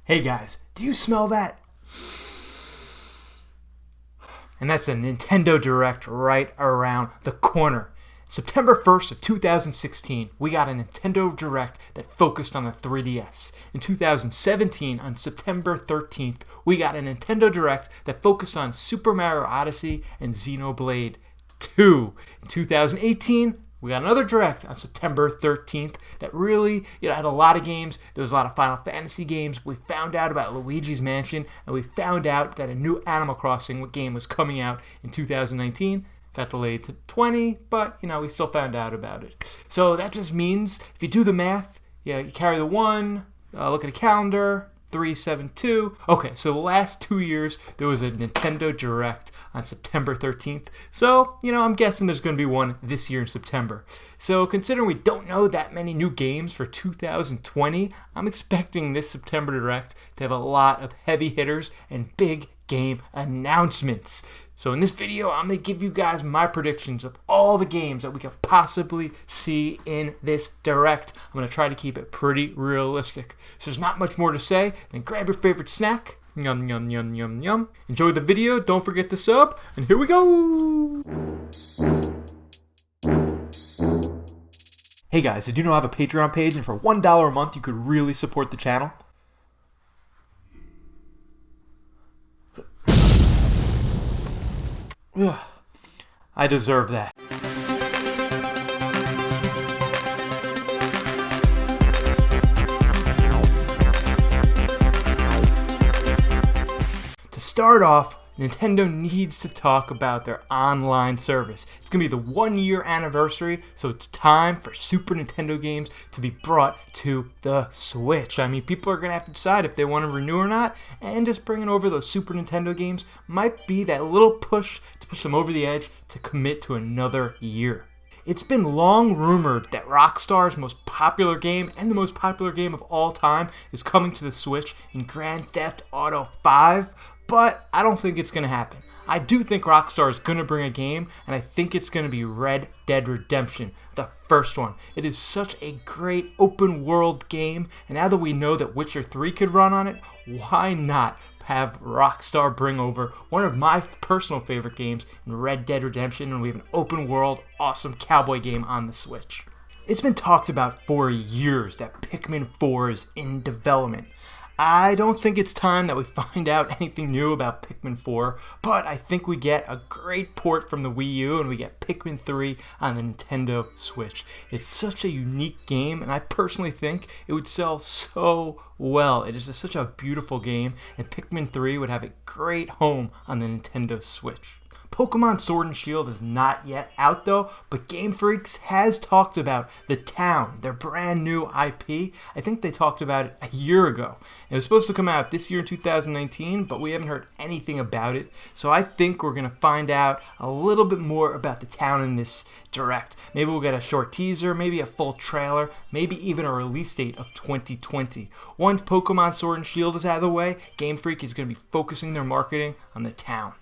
Hey guys, do you smell that? And that's a Nintendo Direct right around the corner. September 1st of 2016, we got a Nintendo Direct that focused on the 3DS. In 2017, on September 13th, we got a Nintendo Direct that focused on Super Mario Odyssey and Xenoblade 2. In 2018, we got another Direct on September 13th that really had a lot of games. There was a lot of Final Fantasy games. We found out about Luigi's Mansion, and we found out that a new Animal Crossing game was coming out in 2019. Got delayed to 20, but we still found out about it. So that just means if you do the math, you carry the 1, look at a calendar, 3, 7, 2. Okay, so the last 2 years there was a Nintendo Direct on September 13th. So, I'm guessing there's going to be one this year in September. So, considering we don't know that many new games for 2020, I'm expecting this September Direct to have a lot of heavy hitters and big game announcements. So in this video, I'm going to give you guys my predictions of all the games that we could possibly see in this Direct. I'm going to try to keep it pretty realistic. So there's not much more to say than grab your favorite snack. Yum, yum, yum, yum, yum. Enjoy the video. Don't forget to sub. And here we go. Hey guys, did you know I have a Patreon page? And for $1 a month, you could really support the channel. Ugh, I deserve that. To start off, Nintendo needs to talk about their online service. It's going to be the 1-year anniversary, so it's time for Super Nintendo games to be brought to the Switch. I mean, people are going to have to decide if they want to renew or not, and just bringing over those Super Nintendo games might be that little push to push them over the edge to commit to another year. It's been long rumored that Rockstar's most popular game and the most popular game of all time is coming to the Switch in Grand Theft Auto 5, but I don't think it's going to happen. I do think Rockstar is going to bring a game, and I think it's going to be Red Dead Redemption, the first one. It is such a great open world game, and now that we know that Witcher 3 could run on it, why not have Rockstar bring over one of my personal favorite games in Red Dead Redemption, and we have an open world, awesome cowboy game on the Switch. It's been talked about for years that Pikmin 4 is in development. I don't think it's time that we find out anything new about Pikmin 4, but I think we get a great port from the Wii U and we get Pikmin 3 on the Nintendo Switch. It's such a unique game, and I personally think it would sell so well. It is just such a beautiful game, and Pikmin 3 would have a great home on the Nintendo Switch. Pokemon Sword and Shield is not yet out though, but Game Freaks has talked about The Town, their brand new IP. I think they talked about it a year ago. It was supposed to come out this year in 2019, but we haven't heard anything about it. So I think we're going to find out a little bit more about The Town in this Direct. Maybe we'll get a short teaser, maybe a full trailer, maybe even a release date of 2020. Once Pokemon Sword and Shield is out of the way, Game Freak is going to be focusing their marketing on The Town.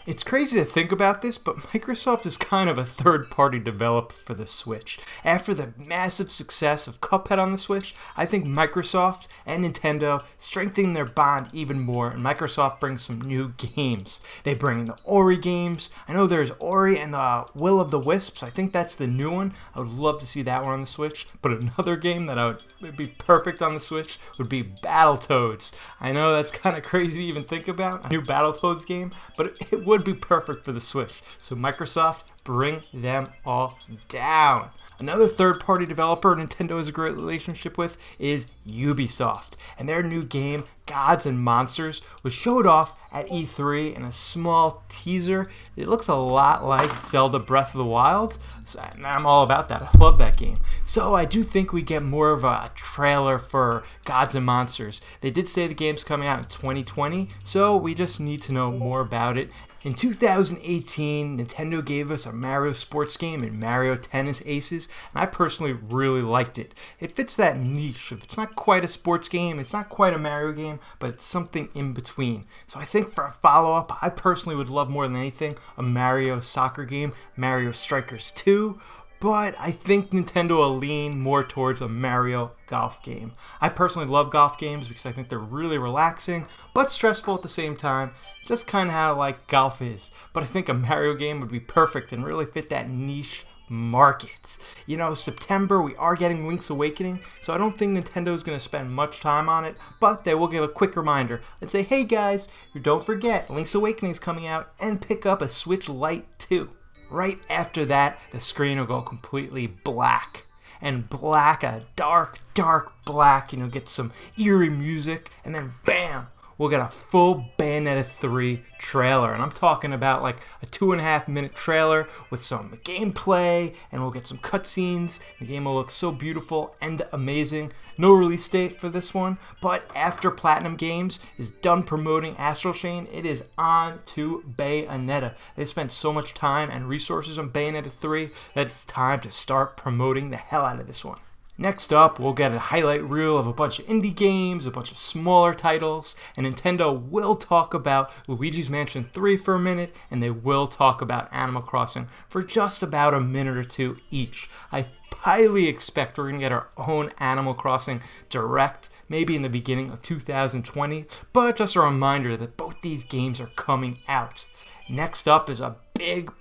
It's crazy to think about this, but Microsoft is kind of a third-party developer for the Switch. After the massive success of Cuphead on the Switch, I think Microsoft and Nintendo strengthen their bond even more, and Microsoft brings some new games. They bring in the Ori games. I know there's Ori and the Will of the Wisps. I think that's the new one. I would love to see that one on the Switch. But another game that would be perfect on the Switch would be Battletoads. I know that's kind of crazy to even think about, a new Battletoads game, but it would be perfect for the Switch. So Microsoft, bring them all down. Another third-party developer Nintendo has a great relationship with is Ubisoft, and their new game, Gods and Monsters, was showed off at E3 in a small teaser. It looks a lot like Zelda Breath of the Wild, so I'm all about that. I love that game. So I do think we get more of a trailer for Gods and Monsters. They did say the game's coming out in 2020, so we just need to know more about it. In 2018, Nintendo gave us a Mario sports game and Mario Tennis Aces, and I personally really liked it. It fits that niche. It's not quite a sports game, it's not quite a Mario game, but it's something in between. So I think for a follow-up, I personally would love more than anything a Mario soccer game, Mario Strikers 2. but I think Nintendo will lean more towards a Mario golf game. I personally love golf games because I think they're really relaxing, but stressful at the same time, just kind of how like golf is. But I think a Mario game would be perfect and really fit that niche market. You know, September we are getting Link's Awakening, so I don't think Nintendo is going to spend much time on it, but they will give a quick reminder and say, hey guys, don't forget Link's Awakening is coming out and pick up a Switch Lite too. Right after that, the screen will go completely black. And black, a dark, dark black, get some eerie music, and then bam! We'll get a full Bayonetta 3 trailer. And I'm talking about like a 2.5 minute trailer with some gameplay, and we'll get some cutscenes. The game will look so beautiful and amazing. No release date for this one, but after Platinum Games is done promoting Astral Chain, it is on to Bayonetta. They spent so much time and resources on Bayonetta 3 that it's time to start promoting the hell out of this one. Next up, we'll get a highlight reel of a bunch of indie games, a bunch of smaller titles, and Nintendo will talk about Luigi's Mansion 3 for a minute, and they will talk about Animal Crossing for just about a minute or two each. I highly expect we're going to get our own Animal Crossing Direct, maybe in the beginning of 2020, but just a reminder that both these games are coming out. Next up is a big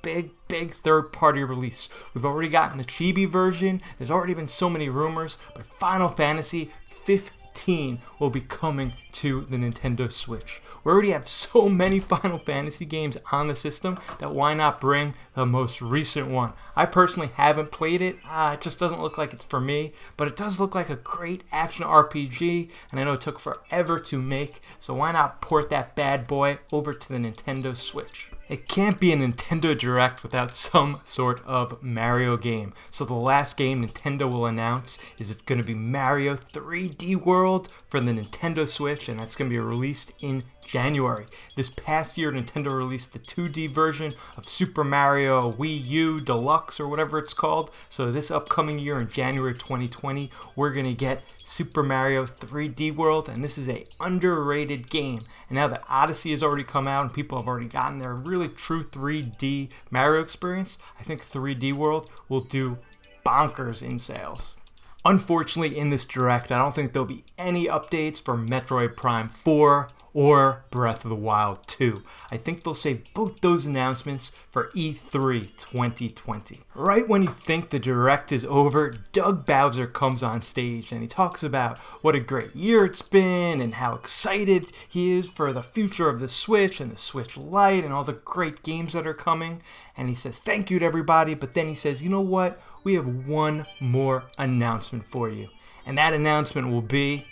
third-party release. We've already gotten the chibi version. There's already been so many rumors, but Final Fantasy 15 will be coming to the Nintendo Switch. We already have so many Final Fantasy games on the system that why not bring the most recent one? I personally haven't played it. It just doesn't look like it's for me, but it does look like a great action RPG, and I know it took forever to make, so why not port that bad boy over to the Nintendo Switch? It can't be a Nintendo Direct without some sort of Mario game. So the last game Nintendo will announce is it's going to be Mario 3D World for the Nintendo Switch, and that's going to be released in January. This past year, Nintendo released the 2D version of Super Mario Wii U Deluxe or whatever it's called. So this upcoming year in January 2020, we're going to get Super Mario 3D World, and this is a underrated game. And now that Odyssey has already come out and people have already gotten their really true 3D Mario experience, I think 3D World will do bonkers in sales. Unfortunately, in this Direct, I don't think there'll be any updates for Metroid Prime 4 or Breath of the Wild 2. I think they'll save both those announcements for E3 2020. Right when you think the Direct is over, Doug Bowser comes on stage and he talks about what a great year it's been and how excited he is for the future of the Switch and the Switch Lite and all the great games that are coming. And he says thank you to everybody, but then he says, you know what? We have one more announcement for you. And that announcement will be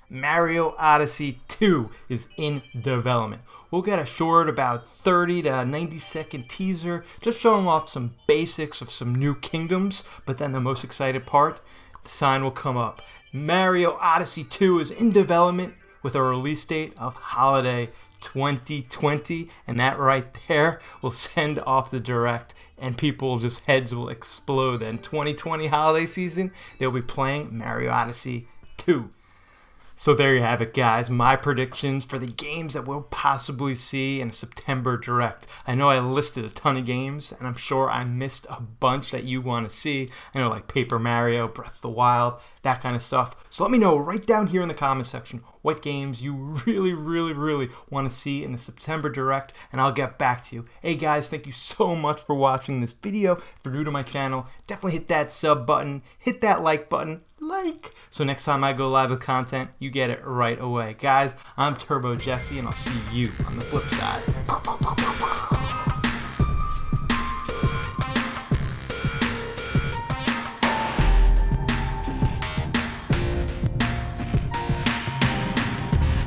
Mario Odyssey 2 is in development. We'll get a short about 30 to 90 second teaser just showing off some basics of some new kingdoms, but then the most excited part, the sign will come up. Mario Odyssey 2 is in development with a release date of holiday 2020, and that right there will send off the Direct and people just heads will explode. Then 2020 holiday season, they'll be playing Mario Odyssey 2. So there you have it, guys. My predictions for the games that we'll possibly see in a September Direct. I know I listed a ton of games, and I'm sure I missed a bunch that you want to see. I know, like Paper Mario, Breath of the Wild, that kind of stuff. So let me know right down here in the comment section what games you really want to see in the September Direct, and I'll get back to you. Hey guys, thank you so much for watching this video. If you're new to my channel, definitely hit that sub button, hit that like button, so next time I go live with content, you get it right away. Guys, I'm Turbo Jesse, and I'll see you on the flip side.